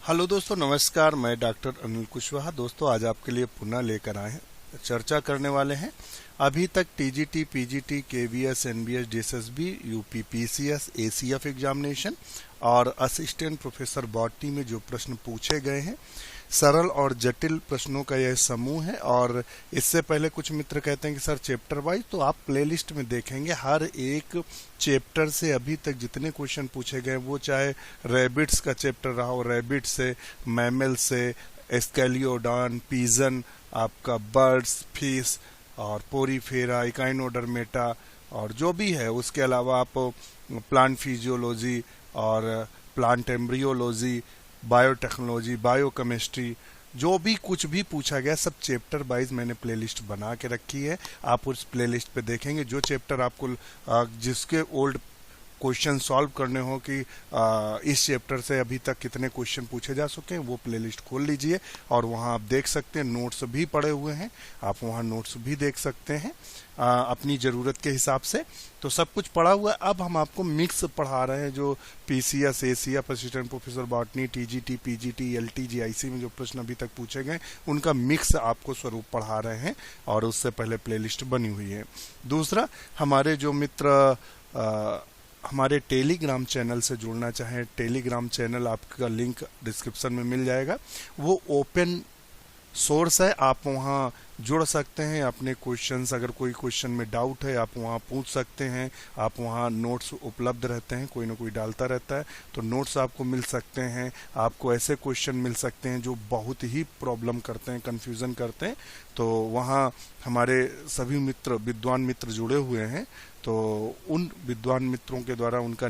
Hello दोस्तों, नमस्कार। मैं डॉक्टर अनिल कुशवाहा। दोस्तों, आज आपके लिए पुनः लेकर आए हैं, चर्चा करने वाले हैं। अभी तक TGT, PGT, KVS, NBS, DSSB, UP PCS, ACF examination और असिस्टेंट प्रोफेसर बॉटनी में जो प्रश्न पूछे गए हैं, सरल और जटिल प्रश्नों का यह समूह है। और इससे पहले कुछ मित्र कहते हैं कि सर चैप्टर वाइज, तो आप प्लेलिस्ट में देखेंगे हर एक चैप्टर से अभी तक जितने क्वेश्चन पूछे गए, वो चाहे रैबिट्स का चैप्टर रहा हो, रैबिट से, मैमल से, एस्केलियोडॉन, पीजन, आपका बर्ड्स, फिश और पोरीफेरा, इकाइनोडर्मेटा और जो भी है, उसके अलावा आप प्लांट फिजियोलॉजी और प्लांट एम्ब्रियोलॉजी, बायोटेक्नोलॉजी, बायोकेमिस्ट्री, जो भी कुछ भी पूछा गया सब चैप्टर वाइज मैंने प्लेलिस्ट बना के रखी है। आप उस प्लेलिस्ट पे देखेंगे जो चैप्टर आपको जिसके ओल्ड क्वेश्चन सॉल्व करने हो कि इस चैप्टर से अभी तक कितने क्वेश्चन पूछे जा सके हैं, वो प्लेलिस्ट खोल लीजिए और वहाँ आप देख सकते हैं। नोट्स भी पड़े हुए हैं, आप वहाँ नोट्स भी देख सकते हैं अपनी ज़रूरत के हिसाब से। तो सब कुछ पढ़ा हुआ है। अब हम आपको मिक्स पढ़ा रहे हैं, जो PCS, ACF, assistant professor botany, TGT, PGT, LT, IC में जो प्रश्न अभी तक पूछे गए, उनका मिक्स आपको स्वरूप पढ़ा रहे हैं और उससे पहले प्लेलिस्ट बनी हुई है। दूसरा, हमारे जो मित्र हमारे टेलीग्राम चैनल से जुड़ना चाहें, टेलीग्राम चैनल आपका लिंक डिस्क्रिप्शन में मिल जाएगा। वो ओपन सोर्स है, आप वहाँ जुड़ सकते हैं। अपने क्वेश्चंस, अगर कोई क्वेश्चन में डाउट है, आप वहाँ पूछ सकते हैं। आप वहाँ नोट्स उपलब्ध रहते हैं, कोई ना कोई डालता रहता है, तो नोट्स आपको मिल सकते हैं। आपको ऐसे क्वेश्चन मिल सकते हैं जो बहुत ही प्रॉब्लम करते हैं, कंफ्यूजन करते हैं, तो वहाँ हमारे सभी मित्र, विद्वान मित्र जुड़े हुए हैं। तो उन विद्वान मित्रों के द्वारा उनका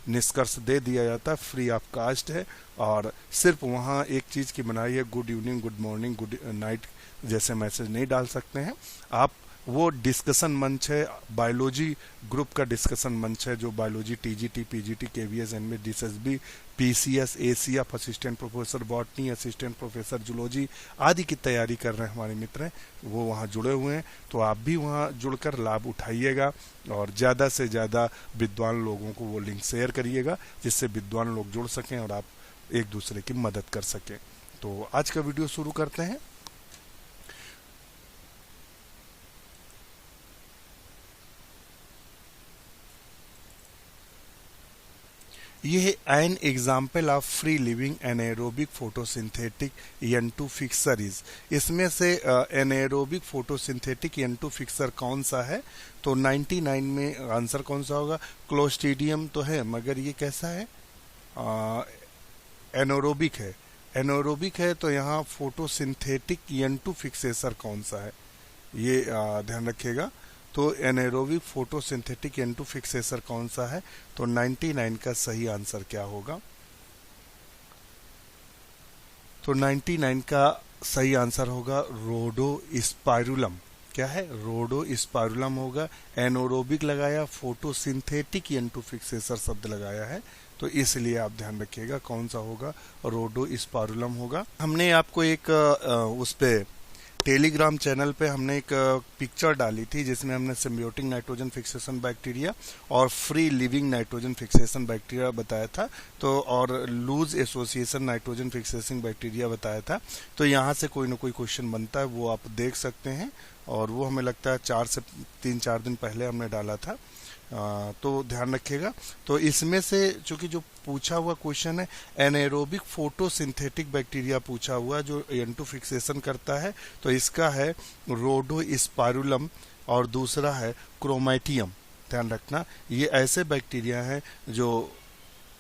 निष्कर्ष दे दिया जाता है, फ्री ऑफ कास्ट है। और सिर्फ वहाँ एक चीज़ की मनाही है, good evening, good morning, good night जैसे मैसेज नहीं डाल सकते हैं आप। वो डिस्कशन मंच है, बायोलॉजी ग्रुप का डिस्कशन मंच है, जो biology TGT, PGT, KVS, NBS, DSSB, PCS, ACF, assistant professor botany, assistant professor zoology आदि की तैयारी कर रहे हैं हमारे मित्र हैं, वो वहाँ जुड़े हुए हैं। तो आप भी वहाँ जुड़कर लाभ उठाइएगा और ज़्यादा से ज़्यादा विद्वान लोगों को वो लिंक शेयर करिएगा, जिससे विद्वान लोग जुड़ सकें और आप एक दूसरे की मदद कर सकें। तो आज का वीडियो शुरू करते हैं। ये है an example of free living anaerobic photosynthetic N2 fixer is. इसमें से एनाएरोबिक फोटोसिंथेटिक N2 फिक्सर कौन सा है? तो 99 में आंसर कौन सा होगा? क्लोस्ट्रीडियम तो है, मगर ये कैसा है? एनाएरोबिक है। एनाएरोबिक है तो यहाँ फोटोसिंथेटिक N2 फिक्सेसर कौन सा है, ये ध्यान रखिएगा। तो एनाएरोबिक फोटोसिंथेटिक N2 फिक्सेसर कौन सा है? तो 99 का सही आंसर क्या होगा? तो 99 का सही आंसर होगा रोडोस्पाइरुलम। क्या है? रोडोस्पाइरुलम होगा। एनाएरोबिक लगाया, फोटोसिंथेटिक N2 फिक्सेसर शब्द लगाया है, तो इसलिए आप ध्यान रखिएगा कौन सा होगा, रोडोस्पाइरुलम होगा। हमने आपको एक उस पे टेलीग्राम चैनल पे हमने एक पिक्चर डाली थी, जिसमें हमने सिम्बियोटिक नाइट्रोजन फिक्सेशन बैक्टीरिया और free living nitrogen fixation bacteria बताया था, तो और loose association nitrogen fixation bacteria बताया था। तो यहाँ से कोई ना कोई क्वेश्चन बनता है, वो आप देख सकते हैं। और वो हमें लगता है 3-4 दिन पहले हमने डाला था, तो ध्यान रखिएगा। तो इसमें से चूंकि जो पूछा हुआ क्वेश्चन है एनाएरोबिक फोटोसिंथेटिक बैक्टीरिया पूछा हुआ जो N2 फिक्सेशन करता है, तो इसका है रोडोस्पाइरुलम और दूसरा है क्रोमैटियम। ध्यान रखना, ये ऐसे बैक्टीरिया हैं जो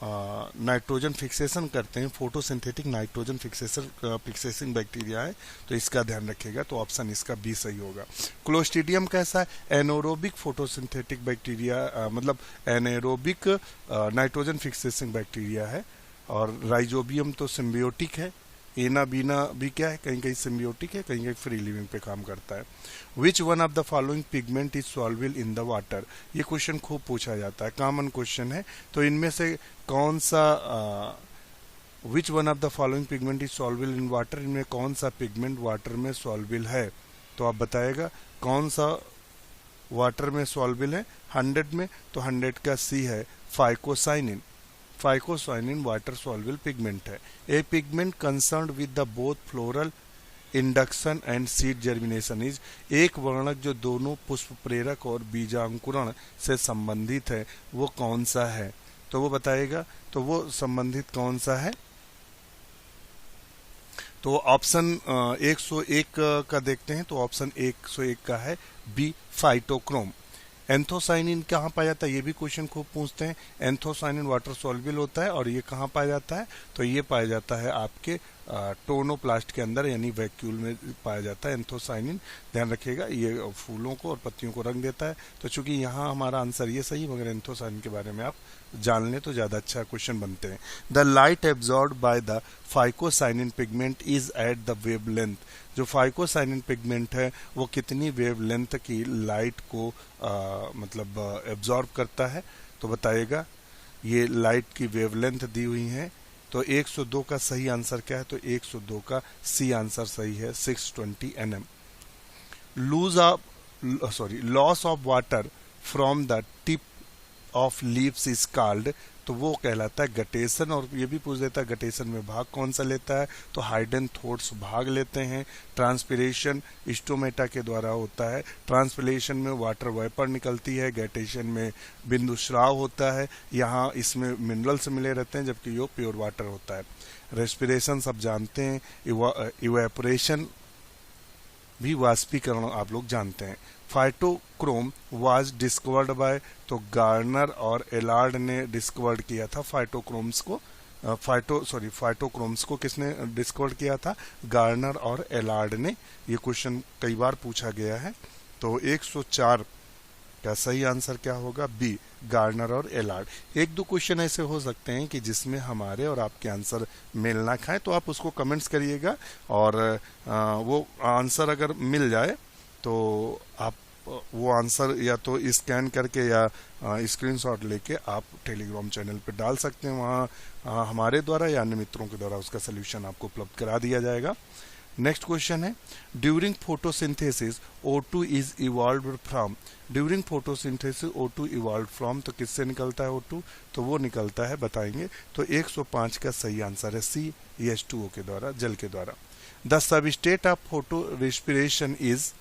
नाइट्रोजन फिक्सेशन करते हैं, फोटोसिंथेटिक नाइट्रोजन फिक्सेशन बैक्टीरिया है, तो इसका ध्यान रखिएगा। तो ऑप्शन इसका बी सही होगा। क्लोस्ट्रीडियम कैसा है? एनाएरोबिक फोटोसिंथेटिक बैक्टीरिया, मतलब एनाएरोबिक नाइट्रोजन फिक्सेशन बैक्टीरिया है। और राइजोबियम तो सिम्बियोटिक है। एना बीना भी क्या है? कहीं कहीं सिम्बियोटिक है, कहीं कहीं फ्री लिविंग पे काम करता है। Which one of the following pigment is solvable in the water? ये क्वेश्चन खूब पूछा जाता है, कॉमन क्वेश्चन है। तो इनमें से कौन सा which one of the following pigment is solvable in water? इनमें कौन सा पिगमेंट वाटर में सॉल्वेबल है? तो आप बताएगा कौन सा वाटर में सॉल्वेबल है 100 में? तो 100 का सी है phycocyanin. Phycocyanin water soluble pigment है। A pigment concerned with the both floral induction and seed germination is, एक वर्णक जो दोनों पुष्प प्रेरक और बीजांकुरण से संबंधित है वो कौन सा है, तो वो बताएगा। तो वो संबंधित कौन सा है, तो ऑप्शन 101 का देखते हैं। तो ऑप्शन 101 का है बी, फाइटोक्रोम। एंथोसाइनिन कहाँ पाया जाता है, ये भी क्वेश्चन खूब पूछते हैं। एंथोसाइनिन वाटर सॉल्युबल होता है और ये कहाँ पाया जाता है, तो ये पाया जाता है आपके टोनोप्लास्ट के अंदर, यानी वैक्यूल में पाया जाता है एंथोसाइनिन। ध्यान रखिएगा, ये फूलों को और पत्तियों को रंग देता है। तो चूंकि यहाँ हमारा आंसर ये सही, मगर एंथोसाइनिन के बारे में आप जान लें तो ज्यादा अच्छा क्वेश्चन बनते हैं। The light absorb by the phycocyanin pigment is at the wavelength, जो फाइकोसाइनिन पिगमेंट है वो कितनी वेवलेंथ की लाइट को मतलब एब्जॉर्ब करता है, तो बताइएगा। ये लाइट की वेवलेंथ दी हुई है। तो 102 का सही आंसर क्या है, तो 102 का सी आंसर सही है, 620 nm। Loss of water from the tip of leaves is called, तो वो कहलाता है गटेशन। और ये भी पूछ देता है गटेशन में भाग कौन सा लेता है, तो हाइडेनथोड्स भाग लेते हैं। ट्रांसपिरेशन स्टोमेटा के द्वारा होता है। ट्रांसपिरेशन में वाटर वेपर निकलती है, गटेशन में बिंदु स्राव होता है। यहाँ इसमें मिनरल्स मिले रहते हैं, जबकि यो प्योर वाटर होता है। रेस्पिरेशन सब जानते हैं। इवेपोरेशन भी वाष्पीकरण आप लोग जानते हैं। फाइटोक्रोम वाज डिस्कवर्ड बाय, तो गार्नर और एलार्ड ने डिस्कवर्ड किया था फाइटोक्रोम्स को। फाइटोक्रोम्स को किसने डिस्कवर किया था, गार्नर और एलार्ड ने। ये क्वेश्चन कई बार पूछा गया है। तो 104 का सही आंसर क्या होगा, बी, गार्नर और एलार्ड। एक दो क्वेश्चन ऐसे हो सकते हैं कि जिसमें हमारे और आपके आंसर मेल ना खाएं, तो आप उसको कमेंट्स करिएगा, और वो आंसर अगर मिल जाए तो आप वो आंसर या तो स्कैन करके या स्क्रीनशॉट लेके आप टेलीग्राम चैनल पे डाल सकते हैं। वहाँ हमारे द्वारा या अन्य मित्रों के द्वारा उसका सोल्यूशन आपको उपलब्ध करा दिया जाएगा। नेक्स्ट क्वेश्चन है, during photosynthesis O2 is evolved from, during photosynthesis O2 evolved from, तो किससे निकलता है O2, तो वो निकलता है, बताएंगे। तो 105 का सही आंसर है सी, H2O के द्वारा, जल के द्वारा। The substrate of photorespiration is,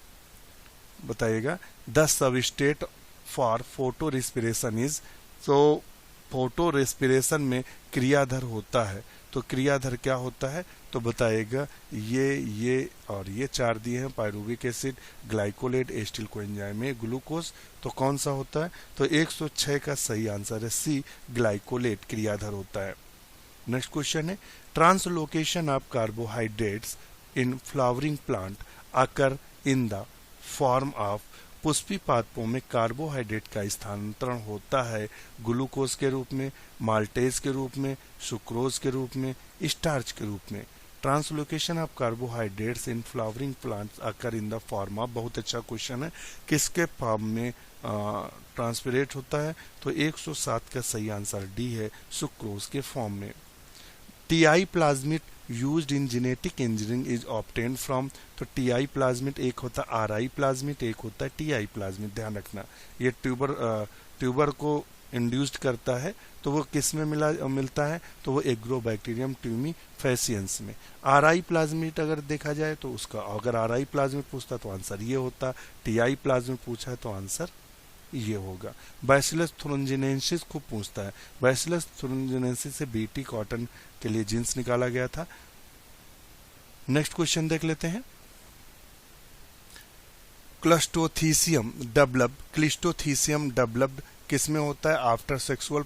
बताइएगा। The substrate for photorespiration is, तो फोटो रेस्पिरेशन में क्रियाधर होता है, तो क्रियाधर क्या होता है, तो बताइएगा। ये और ये चार दिए हैं, pyruvic acid, glycolate, acetyl coenzyme में ग्लूकोज, तो कौन सा होता है, तो 106 का सही आंसर है सी, ग्लाइकोलेट क्रियाधर होता है। नेक्स्ट क्वेश्चन है, translocation of carbohydrates in flowering plant occur in the form of, Pushpi पादपों में कार्बोहाइड्रेट का स्थानांतरण होता है ग्लूकोज के रूप में, माल्टेज के रूप में, सुक्रोज के रूप में, स्टार्च के रूप में। Translocation of carbohydrates in flowering plants occur in the form of, बहुत अच्छा क्वेश्चन है, किसके फॉर्म में ट्रांसपिरेट होता है, तो 107 का सही आंसर डी है, सुक्रोज के फॉर्म में। TI plasmid used in genetic engineering is obtained from, तो टीआई प्लाज्मिड एक होता है आरआई प्लाज्मिड, एक होता है टीआई प्लाज्मिड, ध्यान रखना। ये ट्यूबर को इंड्यूस्ड करता है, तो वो किस में मिलता है, तो वो एग्रोबैक्टीरियम ट्यूमीफेसियंस में। आरआई प्लाज्मिड अगर देखा जाए तो उसका, अगर आरआई प्लाज्मिड पूछता तो आंसर ये होता, टीआई प्लाज्मिड पूछा है तो आंसर ये होगा। बैसिलस थुरिंजिनेंसिस खूब पूछता है, बैसिलस थुरिंजिनेंसिस से बीटी कॉटन के लिए जीन्स निकाला गया था। नेक्स्ट क्वेश्चन देख लेते हैं, क्लिस्टोथीसियम डेवलप्ड किस में होता है, आफ्टर सेक्सुअल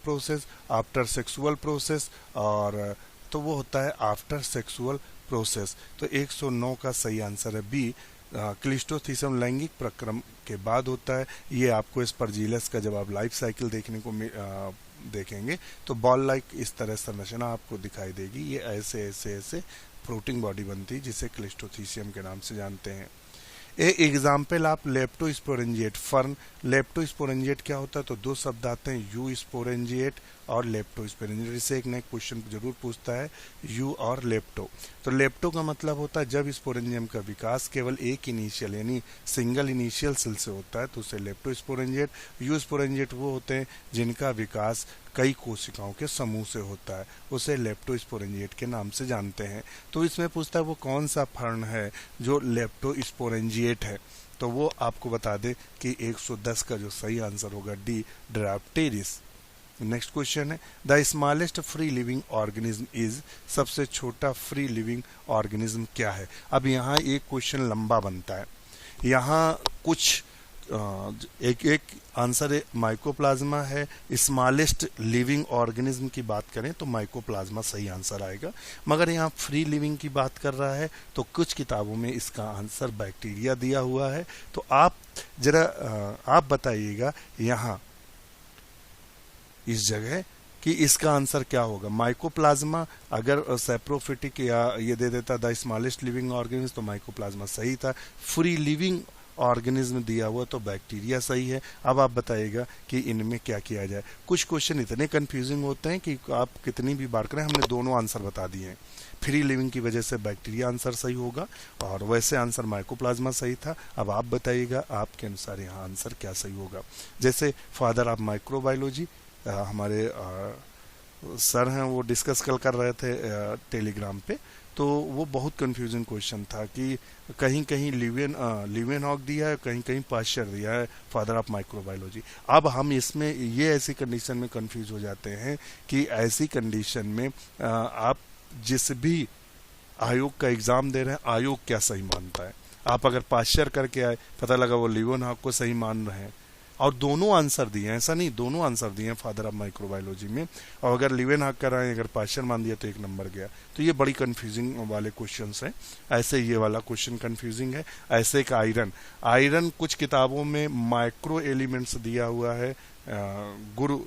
प्रोसेस, और तो वो होता है आफ्टर सेक्सुअल प्रोसेस। तो 109 का सही आंसर है बी, क्लिस्टोथीसियम लैंगिक प्रक्रम के बाद होता है। ये आपको स्पर्जिलस का जब आप लाइफ साइकिल देखने को देखेंगे तो बॉल लाइक इस तरह संरचना आपको दिखाई देगी। ये ऐसे फ्लोटिंग बॉडी बनती है जिसे क्लिस्टोथीसियम के नाम से जानते हैं। एग्जाम्पल ऑफ लेप्टोस्पोरेंजिएट फर्न, लेप्टोस्पोरेंजिएट क्या होता है, तो दो शब्द आते हैं, यू स्पोरेंजिएट और लेप्टोस्पोरेंजियट। इससे एक नया क्वेश्चन जरूर पूछता है, यू और लेप्टो। तो लेप्टो का मतलब होता है जब स्पोरेंजियम का विकास केवल एक इनिशियल यानी सिंगल इनिशियल सेल से होता है तो उसे लेप्टोस्पोरेंजियट। यू स्पोरेंजियट वो होते हैं जिनका विकास कई कोशिकाओं के समूह से होता है, उसे लेप्टोस्पोरेंजियट के नाम से जानते हैं। तो इसमें पूछता है वो कौन सा फर्ण है जो लेप्टोस्पोरेंजियट है, तो वो आपको बता दे कि 110 का जो सही आंसर होगा डी, ड्राफ्टेरिस। नेक्स्ट क्वेश्चन है the smallest free living organism is, सबसे छोटा फ्री लिविंग ऑर्गेनिज्म क्या है। अब यहाँ एक क्वेश्चन लंबा बनता है, यहाँ कुछ एक एक आंसर है माइकोप्लाज्मा है। स्मॉलेस्ट लिविंग ऑर्गेनिज्म की बात करें तो माइकोप्लाज्मा सही आंसर आएगा, मगर यहाँ फ्री लिविंग की बात कर रहा है तो कुछ किताबों में इसका आंसर बैक्टीरिया दिया हुआ है। तो आप जरा आप बताइएगा यहाँ इस जगह कि इसका आंसर क्या होगा। माइकोप्लाज्मा अगर सेप्रोफिटिक या ये दे देता द स्मॉलेस्ट लिविंग ऑर्गेनिज्म तो माइकोप्लाज्मा सही था। फ्री लिविंग ऑर्गेनिज्म दिया हुआ तो बैक्टीरिया सही है। अब आप बताइएगा कि इनमें क्या किया जाए। कुछ क्वेश्चन इतने कंफ्यूजिंग होते हैं कि आप कितनी भी बार करें, हमने दोनों आंसर बता दिए हैं। फ्री लिविंग की वजह से बैक्टीरिया आंसर सही होगा और वैसे आंसर माइकोप्लाज्मा सही था। अब आप बताइएगा आपके अनुसार यहाँ आंसर क्या सही होगा। जैसे फादर ऑफ माइक्रोबायोलॉजी हमारे सर हैं, वो डिस्कस कल कर रहे थे टेलीग्राम पे, तो वो बहुत कंफ्यूजिंग क्वेश्चन था कि कहीं कहीं लिवेनहॉक दिया है, कहीं कहीं पाश्चर दिया है फादर ऑफ माइक्रोबायोलॉजी। अब हम इसमें ये ऐसी कंडीशन में कंफ्यूज हो जाते हैं कि ऐसी कंडीशन में आप जिस भी आयोग का एग्जाम दे रहे हैं आयोग क्या सही मानता है। आप अगर पाश्चर करके आए, पता लगा वो लिवेनहॉक को सही मान रहे हैं और दोनों आंसर दिए हैं, ऐसा नहीं दोनों आंसर दिए हैं फादर ऑफ माइक्रोबायोलॉजी में, और अगर लिवेनहॉक कराएं अगर पाश्चर मान दिया तो एक नंबर गया। तो ये बड़ी कंफ्यूजिंग वाले क्वेश्चंस हैं। ऐसे ये वाला क्वेश्चन कंफ्यूजिंग है। ऐसे एक आयरन कुछ किताबों में माइक्रो एलिमेंट्स दिया हुआ है, गुरु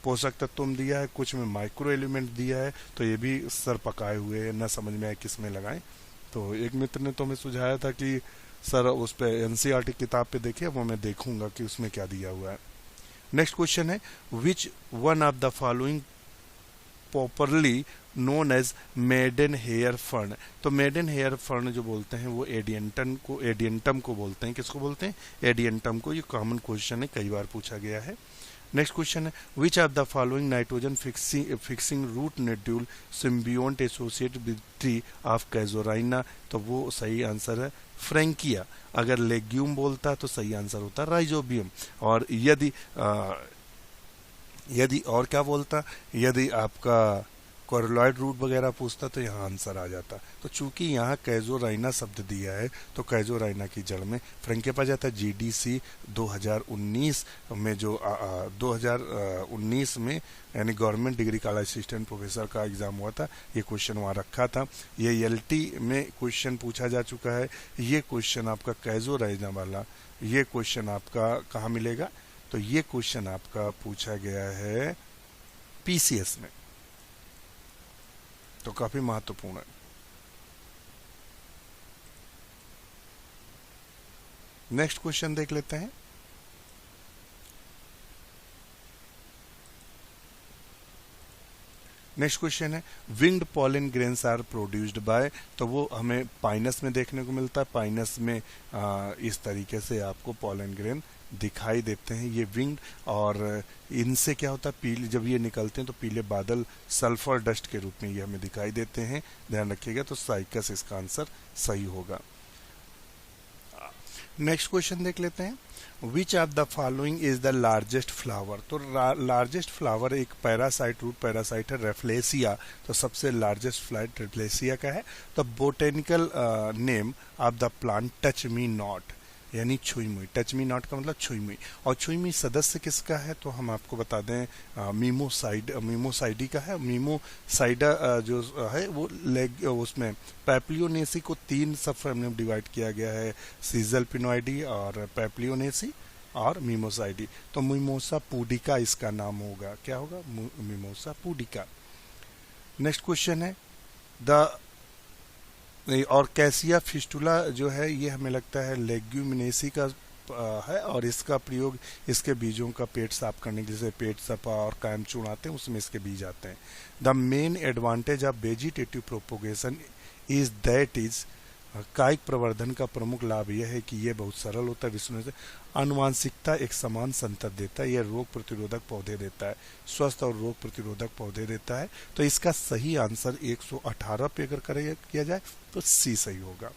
पोषक तत्व में दिया है, कुछ में माइक्रो एलिमेंट दिया है, तो ये भी सर पकाए हुए हैं, न समझ में आए किस में लगाएं। तो एक मित्र ने तो हमें सुझाया था कि सर उस पे एनसीईआरटी किताब पे देखिए, वो मैं देखूंगा कि उसमें क्या दिया हुआ है। नेक्स्ट क्वेश्चन है which one of the following popularly known as maiden hair fern. तो मेडन हेयर फर्न जो बोलते हैं वो एडियंटम को बोलते हैं। किसको बोलते हैं? एडियंटम को। ये कॉमन क्वेश्चन है, कई बार पूछा गया है। नेक्स्ट क्वेश्चन है which of the following nitrogen fixing root nodule symbiont associate with tree of Casuarina. तो वो सही आंसर है फ्रैंकिया। अगर लेग्यूम बोलता तो सही आंसर होता राइजोबियम। और यदि और क्या बोलता, यदि आपका कोरलॉइड रूट वगैरह पूछता तो यहाँ आंसर आ जाता। तो चूंकि यहाँ कैजोराइना शब्द दिया है तो कैजोराइना की जड़ में फ्रैंकिया पा जाता है। जीडीसी 2019 में जो 2019 में यानी government degree college assistant professor का एग्जाम हुआ था, ये क्वेश्चन वहाँ रखा था। ये एलटी में क्वेश्चन पूछा जा चुका है। ये क्वेश्चन आपका कैजोराइना वाला, ये क्वेश्चन आपका कहाँ मिलेगा? तो ये क्वेश्चन आपका पूछा गया है पीसीएस में, तो काफी महत्वपूर्ण है। नेक्स्ट क्वेश्चन देख लेते हैं। नेक्स्ट क्वेश्चन है winged pollen grains are produced by. तो वो हमें पाइनस में देखने को मिलता है। पाइनस में इस तरीके से आपको पॉलन ग्रेन दिखाई देते हैं, ये विंग्ड। और इनसे क्या होता है, पीले जब ये निकलते हैं तो पीले बादल सल्फर डस्ट के रूप में ये हमें दिखाई देते हैं। ध्यान रखिएगा। तो साइकस इसका आंसर सही होगा। नेक्स्ट क्वेश्चन देख लेते हैं विच of the following is the largest flower. तो लार्जेस्ट फ्लावर एक पैरासाइट, रूट पैरासाइट है, रेफ्लेसिया। तो सबसे लार्जेस्ट फ्लाइट रेफ्लेसिया का है। तो botanical name of the plant touch me not, यानी छुई मुई। टच मी नॉट का मतलब छुई मुई। और छुई मुई सदस्य किसका है? तो हम आपको बता दें मीमोसाइडी का है। मीमोसाइडा जो है वो उसमें पैप्लियोनेसी को 3 सब फैमिली में डिवाइड किया गया है, सीजल पिनोइडी और पैप्लियोनेसी और मीमोसाइडी। तो मिमोसा पुडिका इसका नाम होगा। क्या होगा? Mimosa pudica. नेक्स्ट क्वेश्चन है और कैसिया फिस्टुला जो है ये हमें लगता है लेग्यूमिनेसी का है और इसका प्रयोग इसके बीजों का पेट साफ करने के लिए, जैसे पेट सफा और कायम चूर्ण आते हैं उसमें इसके बीज आते हैं। The main advantage of vegetative propagation is that is, कायिक प्रवर्धन का प्रमुख लाभ यह है कि यह बहुत सरल होता है, विश्लेषण से आनुवांशिकता एक समान संतत देता है, यह रोग प्रतिरोधक पौधे देता है, स्वस्थ और रोग प्रतिरोधक पौधे देता है। तो इसका सही आंसर 118 पे अगर किया जाए तो सी सही होगा।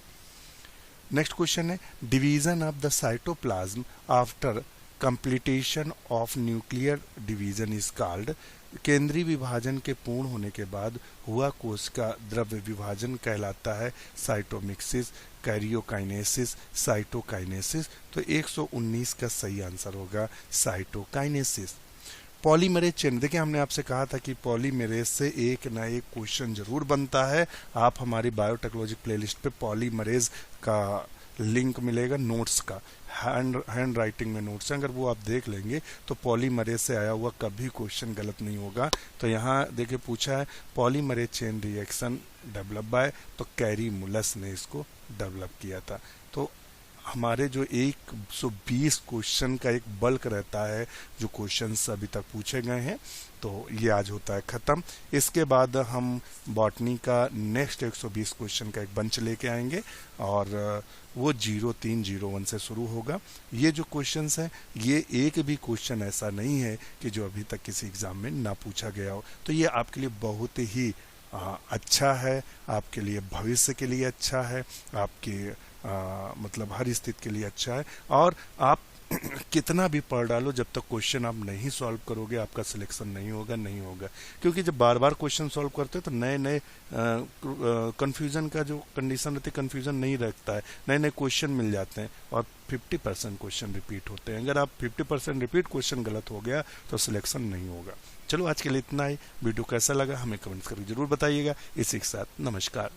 नेक्स्ट क्वेश्चन है, division of the cytoplasm after completion of nuclear division is called, केंद्रीय विभाजन के पूर्ण होने के बाद हुआ कोश का द्रव्य विभाजन कहलाता है साइटोमिक्सिस, कैरियोकाइनेसिस, साइटोकाइनेसिस। तो 119 का सही आंसर होगा साइटोकाइनेसिस। पॉलीमरेज चेन, देखिए हमने आपसे कहा था कि पॉलीमरेज से एक ना एक क्वेश्चन जरूर बनता है। आप हमारी बायोटेक्नोलॉजी प्लेलिस्ट पे पॉलीमरेज का लिंक मिलेगा, नोट्स का, हैंड राइटिंग में नोट्स हैं, अगर वो आप देख लेंगे तो पॉलीमरेज से आया हुआ कभी क्वेश्चन गलत नहीं होगा। तो यहाँ देखिए पूछा है polymerase chain reaction develop by, तो कैरीमुलस ने इसको डेवलप किया था। तो हमारे जो 120 क्वेश्चन का एक बल्क रहता है जो क्वेश्चंस अभी तक पूछे गए हैं, तो ये आज होता है ख़त्म। इसके बाद हम बॉटनी का नेक्स्ट 120 क्वेश्चन का एक बंच लेके आएंगे और वो 0301 से शुरू होगा। ये जो क्वेश्चंस हैं ये एक भी क्वेश्चन ऐसा नहीं है कि जो अभी तक किसी एग्ज़ाम में ना पूछा गया हो। तो ये आपके लिए बहुत ही अच्छा है, आपके लिए भविष्य के लिए अच्छा है, आपके मतलब हर स्थिति के लिए अच्छा है। और आप कितना भी पढ़ डालो, जब तक क्वेश्चन आप नहीं सॉल्व करोगे आपका सिलेक्शन नहीं होगा। क्योंकि जब बार बार क्वेश्चन सॉल्व करते हो तो नए नए कंफ्यूजन का जो कंडीशन रहती है, कंफ्यूजन नहीं रखता है, नए नए क्वेश्चन मिल जाते हैं और 50% क्वेश्चन रिपीट होते हैं। अगर आप 50% रिपीट क्वेश्चन गलत हो गया तो सिलेक्शन नहीं होगा। चलो आज के लिए इतना ही। वीडियो कैसा लगा हमें कमेंट्स करके जरूर बताइएगा। इसी के साथ नमस्कार।